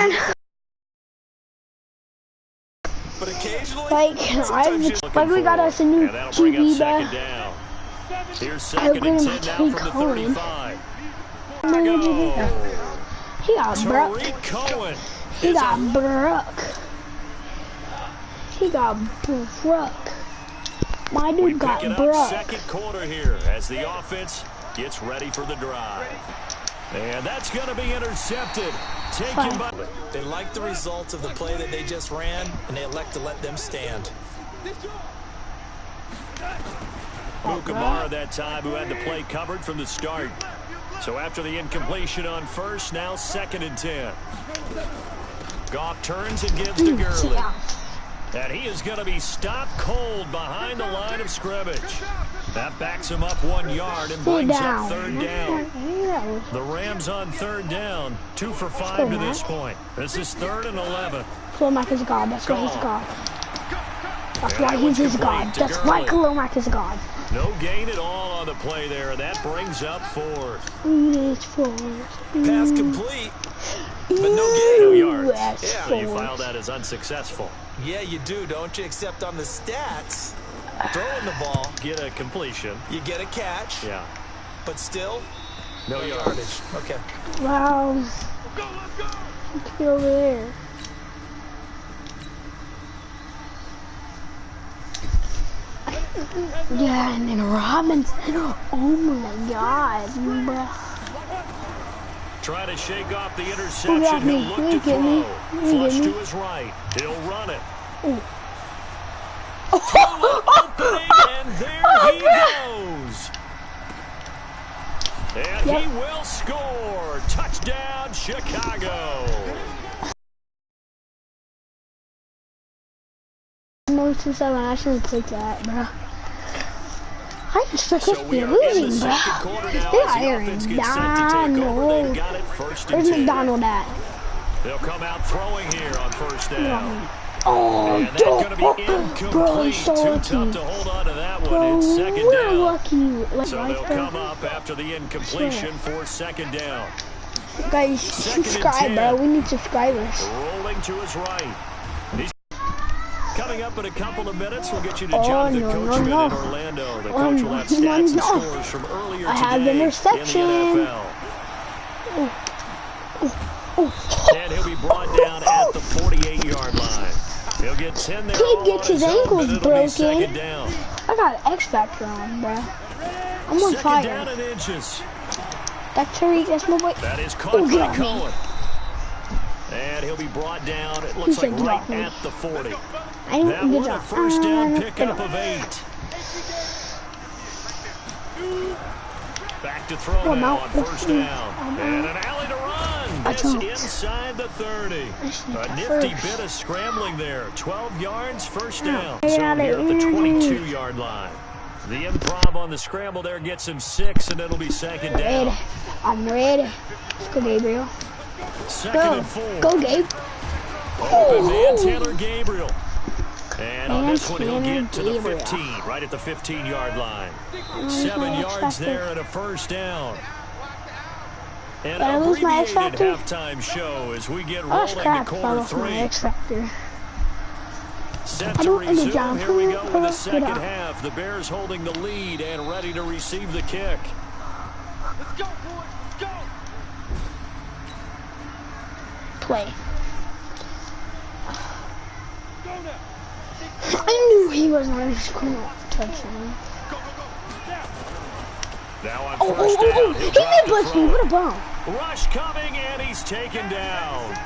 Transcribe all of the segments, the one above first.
man. But occasionally, like we got us a new TV, bro. Here's second and 10 now from the 35. He got Brook. He got Brook. He got Brook. My dude got Brook. Second quarter here as the offense gets ready for the drive. And that's going to be intercepted. Taken by. They like the results of the play that they just ran, and they elect to let them stand. Mukamara that time, who had the play covered from the start. So after the incompletion on first, now second and 10. Goff turns and gives to Gurley. And he is going to be stopped cold behind the line of scrimmage. That backs him up 1 yard and brings up third down. The Rams on third down, 2 for 5 to this point. This is 3rd and 11. Khalil Mack is God. That's why he's God. That's why he's his God. That's why Khalil Mack is God. No gain at all on the play there. That brings up 4th. Pass complete, but no gain. No yards. Yeah, you file that as unsuccessful. Yeah, you do, don't you? Except on the stats, throwing the ball, get a completion. You get a catch. Yeah. But still, no yardage. Okay. Wow. Let's get over there. Yeah, and then Robinson. Oh my God, bro. Try to shake off the interception. He'll look to throw. Flush to his right. He'll run it. Opening, and there he goes. And he will score. Touchdown, Chicago. Most of 7, I shouldn't take that, bro. I expect us to be losing, bro. They got Aaron Donald. Where's McDonald at? They'll come out throwing here on first down. Oh, and that's going to be incomplete. So Too tough to hold on to that one. It's second down. Lucky. So they'll come up after the incompletion for second down. Guys, subscribe, bro. We need subscribers. Rolling to his right. Coming up in a couple of minutes, we'll get you to Jonathan Coachman in Orlando. The coach will have stats and scores from earlier today in the NFL. And he'll be brought down at the 48-yard line. He'll get 10 there. Kid gets his ankles broken. Down. I got X Factor on, bro. I'm on fire. Down in inches. That's Tariq. That's my boy. That is caught by Cohen. And he'll be brought down, it looks like right at the 40. That one a first down pickup of 8. Back to throw now on first down. And an alley to run. It's inside the 30. A nifty bit of scrambling there. 12 yards, first down. So here at the 22-yard line. The improv on the scramble there gets him 6, and it'll be second down. I'm ready. Let's go, Gabriel. Second and 4. Go, Gabe. Open man, Taylor Gabriel. And on this one, he'll get to the 15, right at the 15-yard line. 7 yards there and a first down. An abbreviated halftime show as we get rolling to quarter 3. Set to resume. Here we go in the second half. The Bears holding the lead and ready to receive the kick. Let's go, boys. Let's go. Play. I knew he wasn't going to touch him. Now on first down, he mid-blitzed me. What a bum. Rush coming, and he's taken down.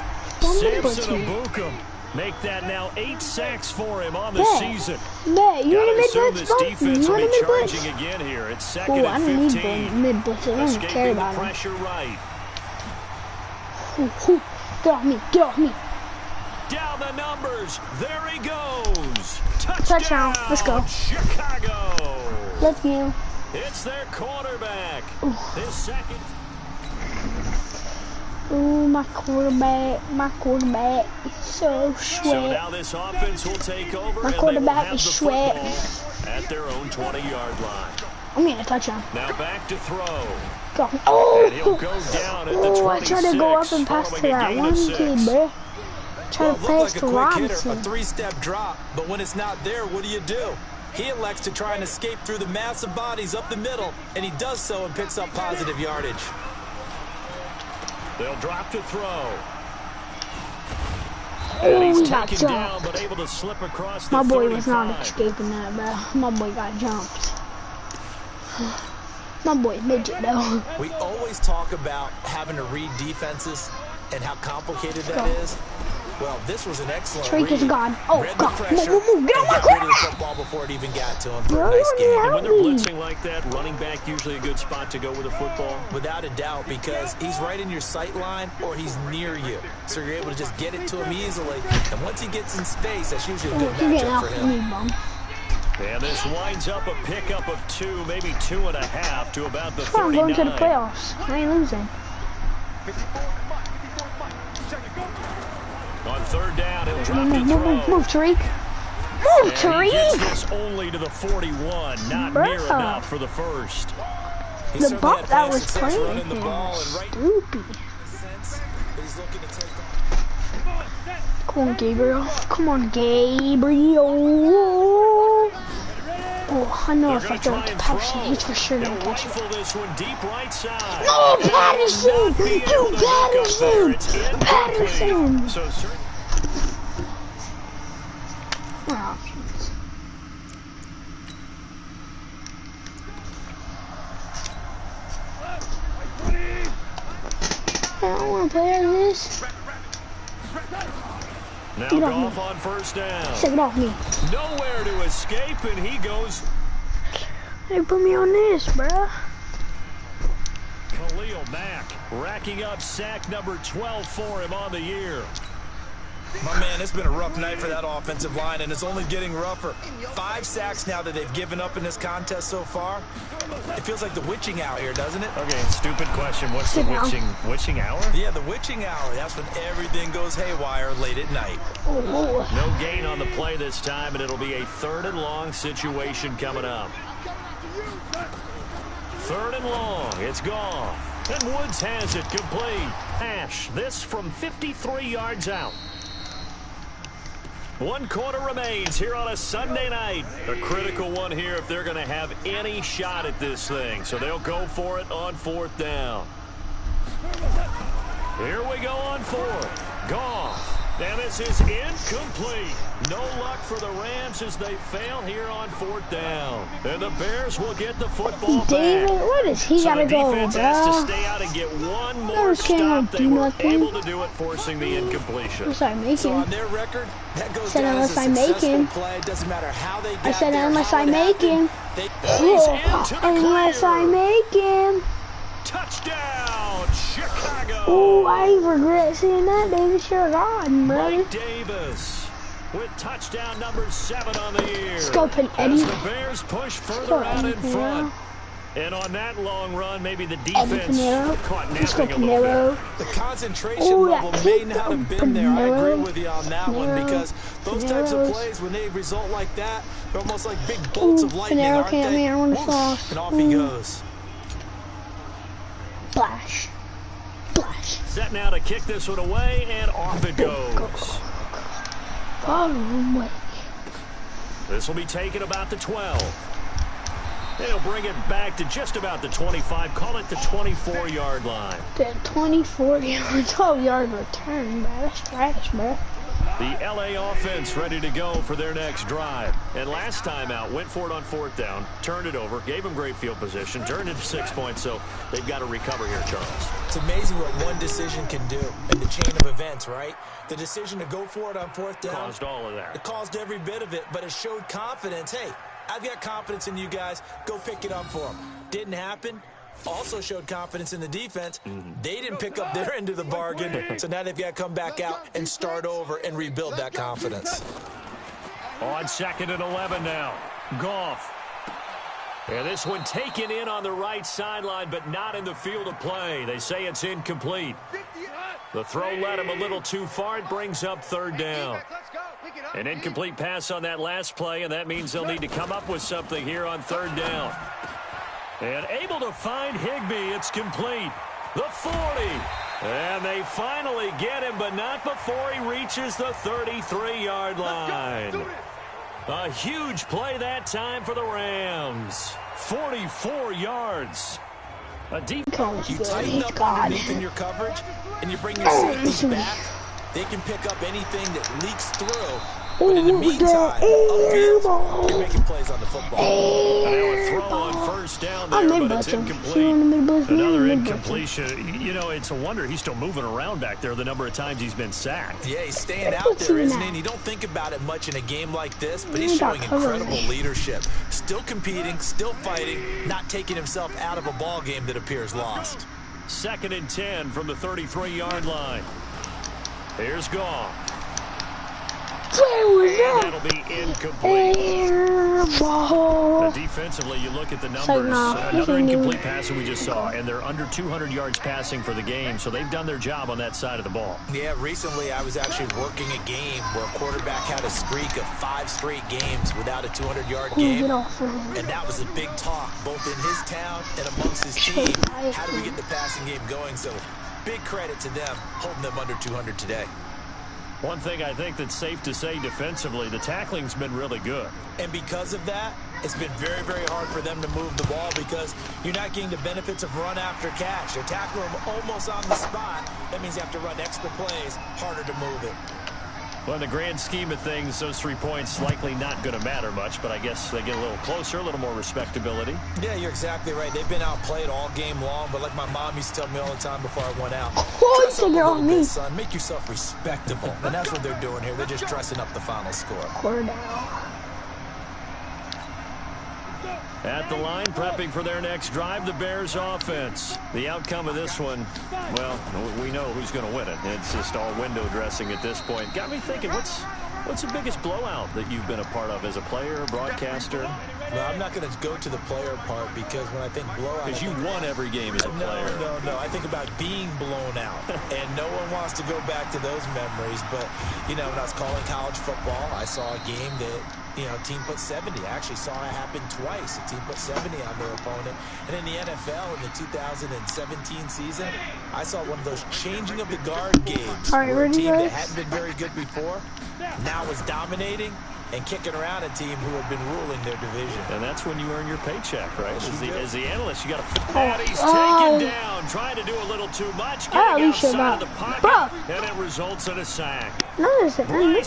Samson Abukum. Make that now 8 sacks for him on the season. Yeah, you want to mid-blitz, bro? Defense will be charging again here. It's second and 15. I don't need mid-blitz. I don't care about him. Pressure right. Get off me. Get off me. Down the numbers. There he goes. Touchdown. Let's go. Chicago. Let's go. It's their quarterback. His second. Ooh, my quarterback is so sweat. So now this offense will take over. My quarterback is sweat. At their own 20-yard line. I'm getting a touchdown. Now back to throw. Go. And he'll go down at the 26. I tried to go up and pass to that one kid, bro. Try to pass to Robinson. A three-step drop, but when it's not there, what do? He elects to try and escape through the massive bodies up the middle, and he does so and picks up positive yardage. They'll drop to throw. Oh, He's he got taken down, jumped. but able to slip across the My boy 35. was not escaping that, bro. My boy got jumped. My boy midget, though. We always talk about having to read defenses and how complicated that is. Well, this was an excellent Tariq is read. gone. Oh, Read God. the pressure Move. Get on my and got rid of the corner. football before it even got to him for Bro, a nice game. And when they're blitzing like that, running back usually a good spot to go with a football. Without a doubt, because he's right in your sight line or he's near you. So you're able to just get it to him easily. And once he gets in space, that's usually a good You're getting matchup off for me, him. bum. And this winds up a pickup of 2, maybe 2.5 to about the Come on, 39. I'm going to the playoffs. I ain't losing. On third down, he'll drop to throw. Move, Tariq. Move, And he gets Tariq. this only to the 41, not Bruh. near enough for the first. He The certainly ball had that plans was success playing running the him ball was and right stupid. sense, he's looking to take Come on, Gabriel. Come on, Gabriel. Oh, I know They're if I going to throw try it to and Patterson, throw. he's for sure He'll going to catch it. rifle this one deep right side. No, And Patterson! will not be able You to hook up there. It's Patterson! incomplete. Patterson! So certainly. Oh, jeez. I don't want to play like this. Now Get off Goff me. on first down. Take it off me. Nowhere to escape, and he goes. Hey, put me on this, bruh. Khalil Mack racking up sack number 12 for him on the year. My man, it's been a rough night for that offensive line, and it's only getting rougher. 5 sacks now that they've given up in this contest so far. It feels like the witching hour here, doesn't it? Okay, stupid question. What's the Sit down. witching hour? Yeah, the witching hour. That's when everything goes haywire late at night. Oh, No gain on the play this time, and it'll be a 3rd and long situation coming up. 3rd and long. It's gone. And Woods has it complete. Ash, this from 53 yards out. 1 quarter remains here on a Sunday night. A critical one here if they're going to have any shot at this thing. So they'll go for it on 4th down. Here we go on 4th. Goff. And this is incomplete. No luck for the Rams as they fail here on 4th down. And the Bears will get the football David, back. what is he So gotta the go, defense has to bruh? stay out and get one more Bears can't stop. They do were nothing. able to do it, forcing the incompletion. Unless I make So on him. their record, that goes Said down as unless a I make successful him. play. It doesn't matter how they got I said there, unless how I it make happened. him. He's Oh, into the unless clear. I make him. Touchdown, Chicago. Oh, I regret seeing that. David should have gone, bro. Mike Davis with touchdown number 7 on the year. Let's go, Eddie. As the Bears push further out in front. And on that long run, maybe the defense caught Let's go, napping a little bit. Pinero. The concentration Ooh, level that may kick not have been from there. I agree Pinero. with you on that one Pinero. because those types of Pinero's. plays, when they result like that, they're almost like big bolts Ooh, of lightning, Pinero aren't can't they? be on the Whoosh, sauce. and off he Ooh. goes. Splash. Splash. Set now to kick this one away, and off it goes. Oh, wait. This will be taken about the 12. And he'll bring it back to just about the 25. Call it the 24-yard line. The 24-yard, 12-yard return, bro. That's trash, bro. The LA offense ready to go for their next drive. And last time out, went for it on 4th down, turned it over, gave them great field position, turned it to 6 points, so they've got to recover here, Charles. It's amazing what one decision can do in the chain of events, right? The decision to go for it on 4th down. Caused all of that. It caused every bit of it, but it showed confidence. Hey, I've got confidence in you guys. Go pick it up for them. Didn't happen. Also showed confidence in the defense. They didn't pick up their end of the bargain, so now they've got to come back out and start over and rebuild that confidence. On 2nd and 11 now. Goff. And this one taken in on the right sideline, but not in the field of play. They say it's incomplete. The throw led him a little too far. It brings up 3rd down. An incomplete pass on that last play, and that means they'll need to come up with something here on 3rd down. And able to find Higbee. It's complete. The 40. And they finally get him, but not before he reaches the 33-yard line. A huge play that time for the Rams. 44 yards. A deep. You tighten up underneath in your coverage, and you bring your safeties back. They can pick up anything that leaks through. But in the meantime, upfield, you're making plays on the football. And now a throw on first down there, but it's incomplete. Another incompletion. You know, it's a wonder he's still moving around back there the number of times he's been sacked. Yeah, he's staying out there, isn't he? And you don't think about it much in a game like this, but he's showing incredible leadership. Still competing, still fighting, not taking himself out of a ball game that appears lost. 2nd and 10 from the 33-yard line. Here's Goff. And that'll be incomplete. Defensively, you look at the numbers. Another incomplete pass that we just saw, and they're under 200 yards passing for the game, so they've done their job on that side of the ball. Yeah, recently I was actually working a game where a quarterback had a streak of 5 straight games without a 200-yard game, and that was a big talk, both in his town and amongst his team. How do we get the passing game going? So big credit to them holding them under 200 today. One thing I think that's safe to say defensively, the tackling's been really good. And because of that, it's been very, very hard for them to move the ball because you're not getting the benefits of run after catch. They're tackling them almost on the spot. That means you have to run extra plays, harder to move it. Well, in the grand scheme of things, those 3 points likely not going to matter much, but I guess they get a little closer, a little more respectability. Yeah, you're exactly right. They've been outplayed all game long, but like my mom used to tell me all the time before I went out, dress up a little bit, son. Make yourself respectable. And that's what they're doing here. They're just dressing up the final score. At the line, prepping for their next drive, the Bears offense. The outcome of this one, well, we know who's going to win it. It's just all window dressing at this point. Got me thinking, what's the biggest blowout that you've been a part of as a player, broadcaster? No, I'm not going to go to the player part because when I think blowout... Because you won every game as a player. No. I think about being blown out. And no one wants to go back to those memories. But, you know, when I was calling college football, I saw a game that... You know, team put 70. I actually saw it happen twice. A team put 70 on their opponent. And in the NFL, in the 2017 season, I saw one of those changing of the guard games where a team that hadn't been very good before now was dominating and kicking around a team who had been ruling their division. And that's when you earn your paycheck, right? As the analyst, you got to... And he's taken down, trying to do a little too much, getting outside of the pocket, and it results in a sack. Bryce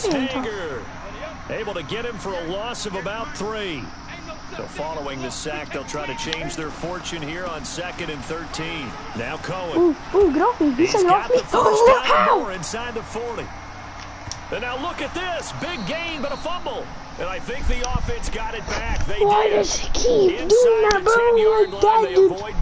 Hager able to get him for a loss of about 3. So following the sack, they'll try to change their fortune here on 2nd and 13. Now Cohen. Get off me. He's got the first down more inside the 40. And now look at this. Big gain, but a fumble. And I think the offense got it back. They Why did. does he keep doing that, bro?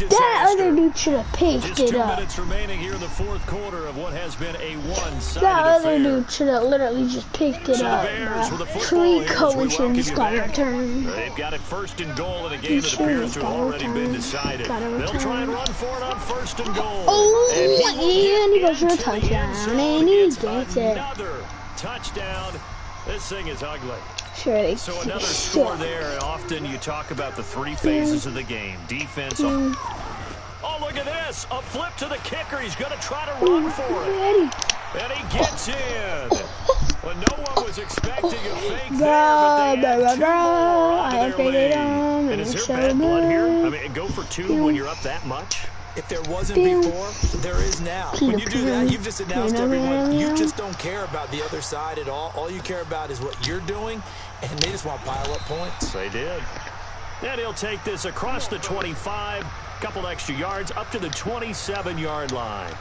That other dude should have picked Just it 2 up. minutes remaining here in the 4th quarter of what has been a one-sided That other affair. dude should have literally just picked it up, bro. Tree Cohen just got returned. They've got it 1st and goal in a game that appears to have already been decided. They'll try and run for it on 1st and goal. And he goes for a touchdown, and he gets it. Another touchdown. This thing is ugly. Sure, So another score there. Often you talk about the 3 phases of the game. Defense. Oh, look at this. A flip to the kicker. He's going to try to run for it. And he gets in. Well, no one was expecting a fake there, but they had 2 more onto their lead. And is there bad blood here? I mean, go for 2 when you're up that much? If there wasn't before, there is now. When you do that, you've just announced to everyone, you just don't care about the other side at all. All you care about is what you're doing, and they just want to pile up points. They did. And he'll take this across the 25, couple extra yards, up to the 27-yard line.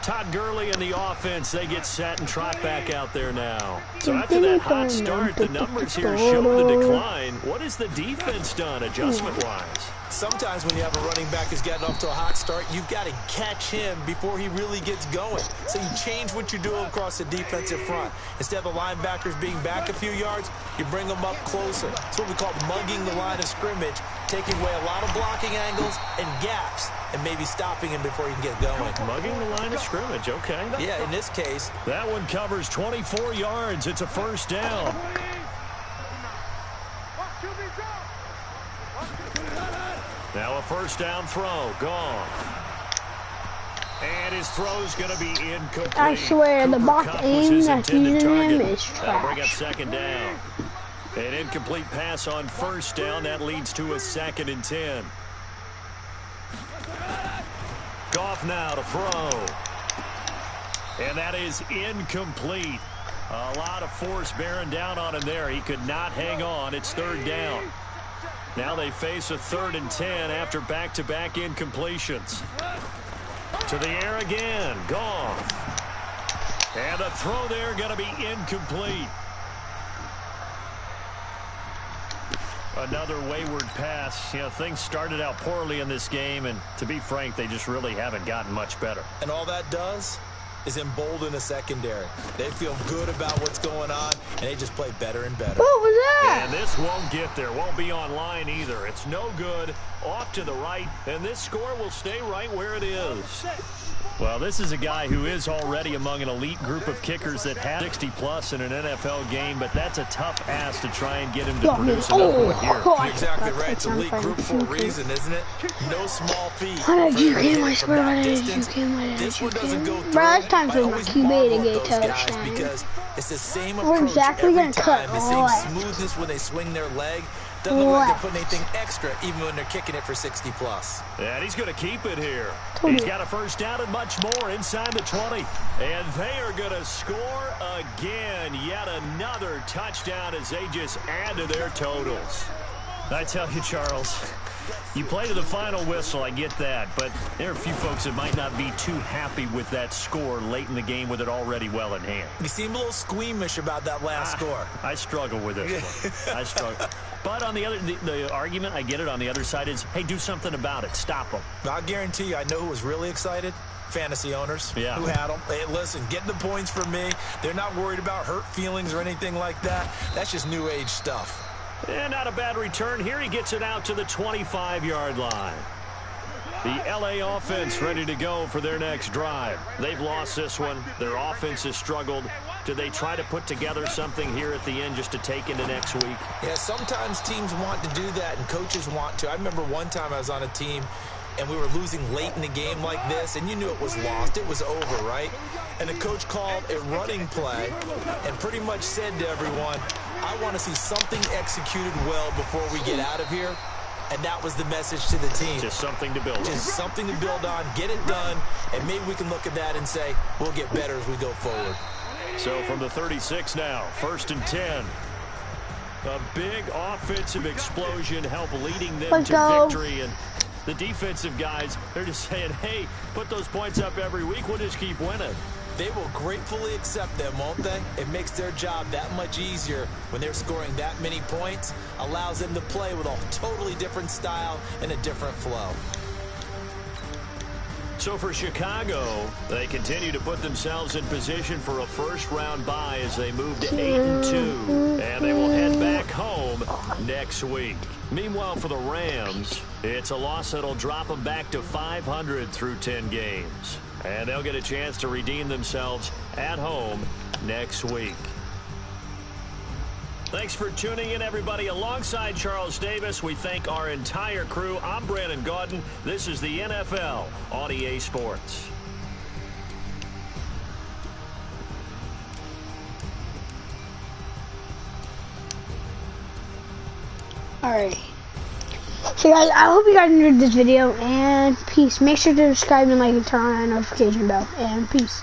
Todd Gurley and the offense, they get set and trot back out there now. So after that hot start, the numbers here show the decline. What has the defense done adjustment-wise? Sometimes when you have a running back who's getting off to a hot start, you've got to catch him before he really gets going. So you change what you do across the defensive front. Instead of the linebackers being back a few yards, you bring them up closer. It's what we call mugging the line of scrimmage, taking away a lot of blocking angles and gaps, and maybe stopping him before he can get going. Mugging the line of scrimmage, okay. Yeah, in this case. That one covers 24 yards. It's a 1st down. Now a first down throw, gone. And his throw's going to be incomplete. I swear, the box aim that's using him is That'll bring up trash. second down. An incomplete pass on first down. That leads to a 2nd and 10. Goff now to throw. And that is incomplete. A lot of force bearing down on him there. He could not hang on. It's 3rd down. Now they face a 3rd and 10 after back-to-back incompletions. To the air again. Goff. And the throw there going to be incomplete. Another wayward pass. You know, things started out poorly in this game, and to be frank, they just really haven't gotten much better. And all that does is embolden the secondary. They feel good about what's going on, and they just play better and better. What was that? And this won't get there. Won't be online either. It's no good. Off to the right, and this score will stay right where it is. Well, this is a guy who is already among an elite group of kickers that had 60-plus in an NFL game, but that's a tough ask to try and get him to produce another one here. You're exactly right. It's elite group for a reason, isn't it? No small feat. Why did you get my score? Why did you get my This one doesn't go through. Bro, it's time for my QB to get those guys touchdown. because it's the same We're approach exactly every gonna cut time. The same left. smoothness when they swing their leg. Doesn't look like they're putting anything extra, even when they're kicking it for 60-plus. And he's going to keep it here. Told He's you. got a first down and much more inside the 20. And they are going to score again. Yet another touchdown as they just add to their totals. I tell you, Charles, you play to the final whistle, I get that. But there are a few folks that might not be too happy with that score late in the game with it already well in hand. You seem a little squeamish about that last score. I struggle with this one. I struggle. But on the other, the argument, I get it, on the other side is, hey, do something about it. Stop them. I'll guarantee you, I know who was really excited. Fantasy owners who had them. Hey, listen, getting the points for me. They're not worried about hurt feelings or anything like that. That's just new age stuff. And not a bad return. Here he gets it out to the 25-yard line. The LA offense ready to go for their next drive. They've lost this one. Their offense has struggled. Do they try to put together something here at the end just to take into next week? Yeah, sometimes teams want to do that and coaches want to. I remember one time I was on a team and we were losing late in the game like this, and you knew it was lost. It was over, right? And the coach called a running play and pretty much said to everyone, I want to see something executed well before we get out of here. And that was the message to the team. Just something to build on. Just something to build on, get it done, and maybe we can look at that and say, we'll get better as we go forward. So from the 36 now, 1st and 10. A big offensive explosion help leading them Let's to go. victory. And the defensive guys, they're just saying, hey, put those points up every week. We'll just keep winning. They will gratefully accept them, won't they? It makes their job that much easier when they're scoring that many points. Allows them to play with a totally different style and a different flow. So for Chicago, they continue to put themselves in position for a first-round bye as they move to 8-2, and they will head back home next week. Meanwhile, for the Rams, it's a loss that'll drop them back to 500 through 10 games, and they'll get a chance to redeem themselves at home next week. Thanks for tuning in, everybody. Alongside Charles Davis, we thank our entire crew. I'm Brandon Gaudin. This is the NFL on EA Sports. Alright. So guys, I hope you guys enjoyed this video, and peace. Make sure to subscribe and like and turn on that notification bell, and peace.